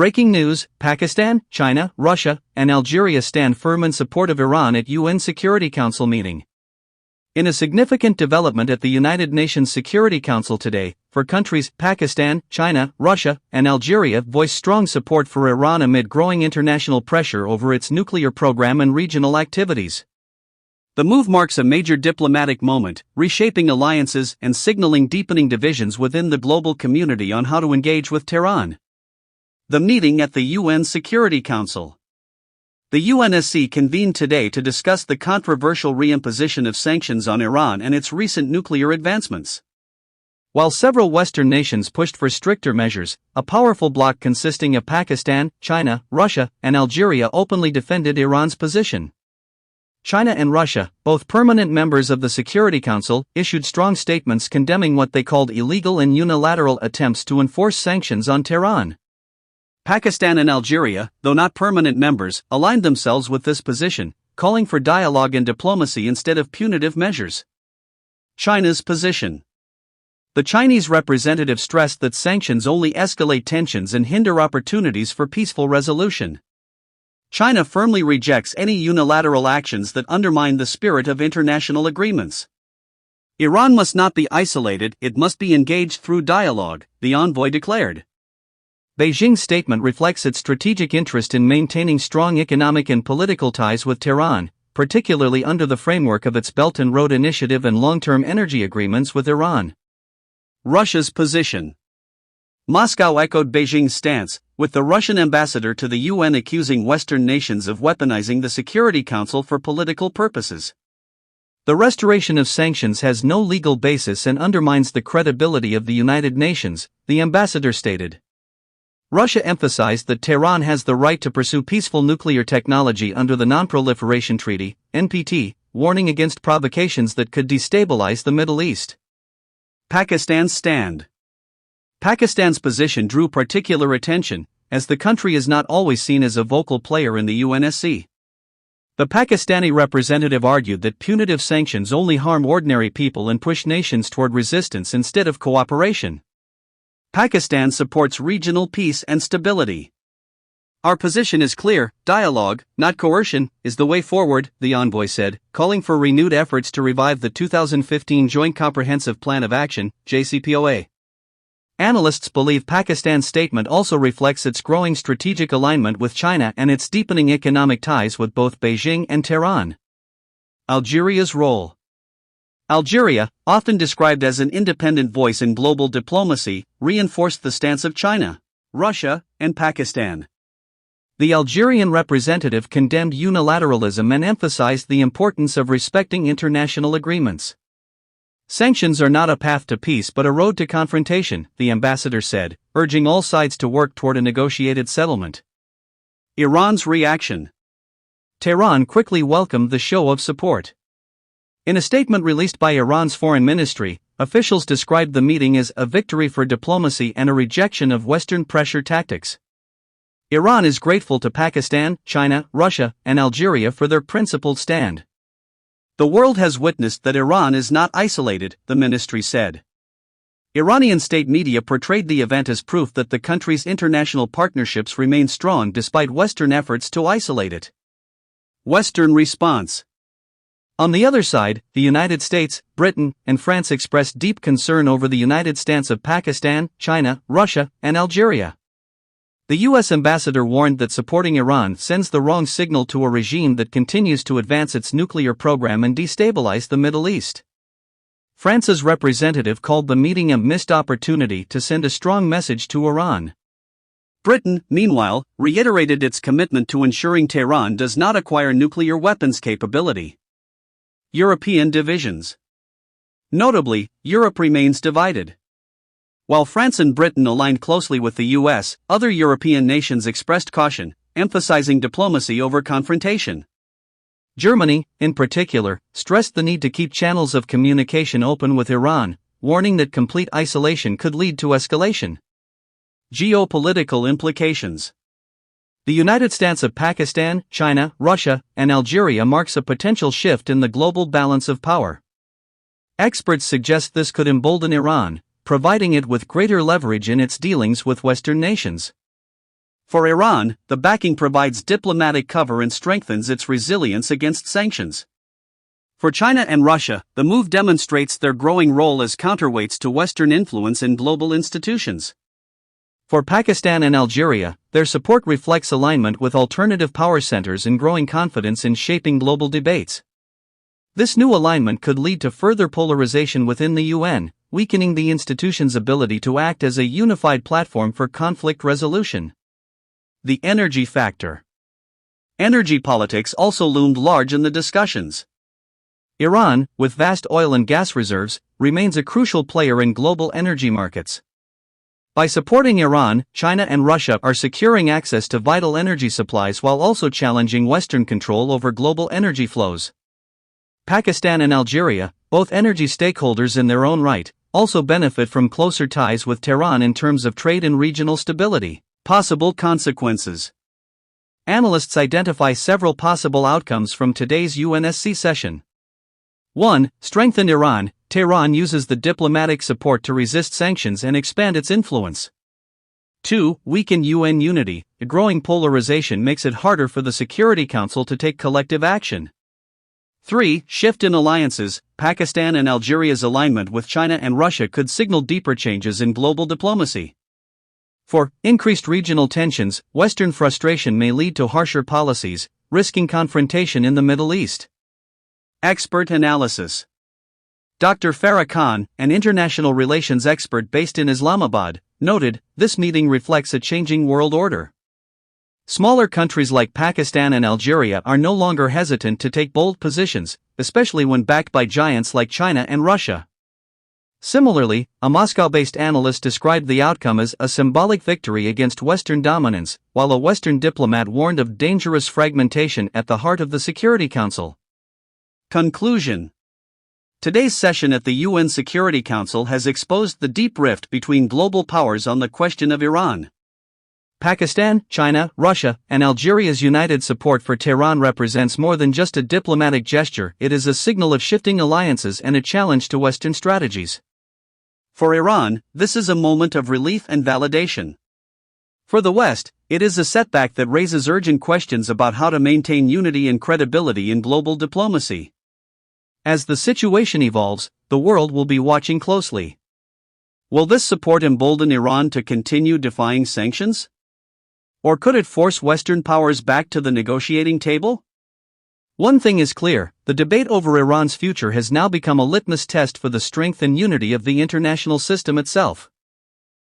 Breaking news: Pakistan, China, Russia, and Algeria stand firm in support of Iran at UN Security Council meeting. In a significant development at the United Nations Security Council today, countries Pakistan, China, Russia, and Algeria voiced strong support for Iran amid growing international pressure over its nuclear program and regional activities. The move marks a major diplomatic moment, reshaping alliances and signaling deepening divisions within the global community on how to engage with Tehran. The meeting at the UN Security Council. The UNSC convened today to discuss the controversial reimposition of sanctions on Iran and its recent nuclear advancements. While several Western nations pushed for stricter measures, a powerful bloc consisting of Pakistan, China, Russia, and Algeria openly defended Iran's position. China and Russia, both permanent members of the Security Council, issued strong statements condemning what they called illegal and unilateral attempts to enforce sanctions on Tehran. Pakistan and Algeria, though not permanent members, aligned themselves with this position, calling for dialogue and diplomacy instead of punitive measures. China's position. The Chinese representative stressed that sanctions only escalate tensions and hinder opportunities for peaceful resolution. China firmly rejects any unilateral actions that undermine the spirit of international agreements. Iran must not be isolated, it must be engaged through dialogue, the envoy declared. Beijing's statement reflects its strategic interest in maintaining strong economic and political ties with Tehran, particularly under the framework of its Belt and Road Initiative and long-term energy agreements with Iran. Russia's position. Moscow echoed Beijing's stance, with the Russian ambassador to the UN accusing Western nations of weaponizing the Security Council for political purposes. The restoration of sanctions has no legal basis and undermines the credibility of the United Nations, the ambassador stated. Russia emphasized that Tehran has the right to pursue peaceful nuclear technology under the Non-Proliferation Treaty, NPT, warning against provocations that could destabilize the Middle East. Pakistan's stand. Pakistan's position drew particular attention, as the country is not always seen as a vocal player in the UNSC. The Pakistani representative argued that punitive sanctions only harm ordinary people and push nations toward resistance instead of cooperation. Pakistan supports regional peace and stability. Our position is clear: dialogue, not coercion, is the way forward, the envoy said, calling for renewed efforts to revive the 2015 Joint Comprehensive Plan of Action, JCPOA. Analysts believe Pakistan's statement also reflects its growing strategic alignment with China and its deepening economic ties with both Beijing and Tehran. Algeria's role. Algeria, often described as an independent voice in global diplomacy, reinforced the stance of China, Russia, and Pakistan. The Algerian representative condemned unilateralism and emphasized the importance of respecting international agreements. Sanctions are not a path to peace but a road to confrontation, the ambassador said, urging all sides to work toward a negotiated settlement. Iran's reaction. Tehran quickly welcomed the show of support. In a statement released by Iran's foreign ministry, officials described the meeting as a victory for diplomacy and a rejection of Western pressure tactics. Iran is grateful to Pakistan, China, Russia, and Algeria for their principled stand. The world has witnessed that Iran is not isolated, the ministry said. Iranian state media portrayed the event as proof that the country's international partnerships remain strong despite Western efforts to isolate it. Western response. On the other side, the United States, Britain, and France expressed deep concern over the united stance of Pakistan, China, Russia, and Algeria. The U.S. ambassador warned that supporting Iran sends the wrong signal to a regime that continues to advance its nuclear program and destabilize the Middle East. France's representative called the meeting a missed opportunity to send a strong message to Iran. Britain, meanwhile, reiterated its commitment to ensuring Tehran does not acquire nuclear weapons capability. European divisions. Notably, Europe remains divided. While France and Britain aligned closely with the US, other European nations expressed caution, emphasizing diplomacy over confrontation. Germany, in particular, stressed the need to keep channels of communication open with Iran, warning that complete isolation could lead to escalation. Geopolitical implications. The united stance of Pakistan, China, Russia, and Algeria marks a potential shift in the global balance of power. Experts suggest this could embolden Iran, providing it with greater leverage in its dealings with Western nations. For Iran, the backing provides diplomatic cover and strengthens its resilience against sanctions. For China and Russia, the move demonstrates their growing role as counterweights to Western influence in global institutions. For Pakistan and Algeria, their support reflects alignment with alternative power centers and growing confidence in shaping global debates. This new alignment could lead to further polarization within the UN, weakening the institution's ability to act as a unified platform for conflict resolution. The energy factor. Energy politics also loomed large in the discussions. Iran, with vast oil and gas reserves, remains a crucial player in global energy markets. By supporting Iran, China and Russia are securing access to vital energy supplies while also challenging Western control over global energy flows. Pakistan and Algeria, both energy stakeholders in their own right, also benefit from closer ties with Tehran in terms of trade and regional stability. Possible consequences. Analysts identify several possible outcomes from today's UNSC session. 1. Strengthen Iran. Tehran uses the diplomatic support to resist sanctions and expand its influence. 2. Weaken UN unity. A growing polarization makes it harder for the Security Council to take collective action. 3. Shift in alliances. Pakistan and Algeria's alignment with China and Russia could signal deeper changes in global diplomacy. 4. Increased regional tensions. Western frustration may lead to harsher policies, risking confrontation in the Middle East. Expert analysis. Dr. Farah Khan, an international relations expert based in Islamabad, noted, "This meeting reflects a changing world order." Smaller countries like Pakistan and Algeria are no longer hesitant to take bold positions, especially when backed by giants like China and Russia. Similarly, a Moscow-based analyst described the outcome as a symbolic victory against Western dominance, while a Western diplomat warned of dangerous fragmentation at the heart of the Security Council. Conclusion. Today's session at the UN Security Council has exposed the deep rift between global powers on the question of Iran. Pakistan, China, Russia, and Algeria's united support for Tehran represents more than just a diplomatic gesture. It is a signal of shifting alliances and a challenge to Western strategies. For Iran, this is a moment of relief and validation. For the West, it is a setback that raises urgent questions about how to maintain unity and credibility in global diplomacy. As the situation evolves, the world will be watching closely. Will this support embolden Iran to continue defying sanctions? Or could it force Western powers back to the negotiating table? One thing is clear, the debate over Iran's future has now become a litmus test for the strength and unity of the international system itself.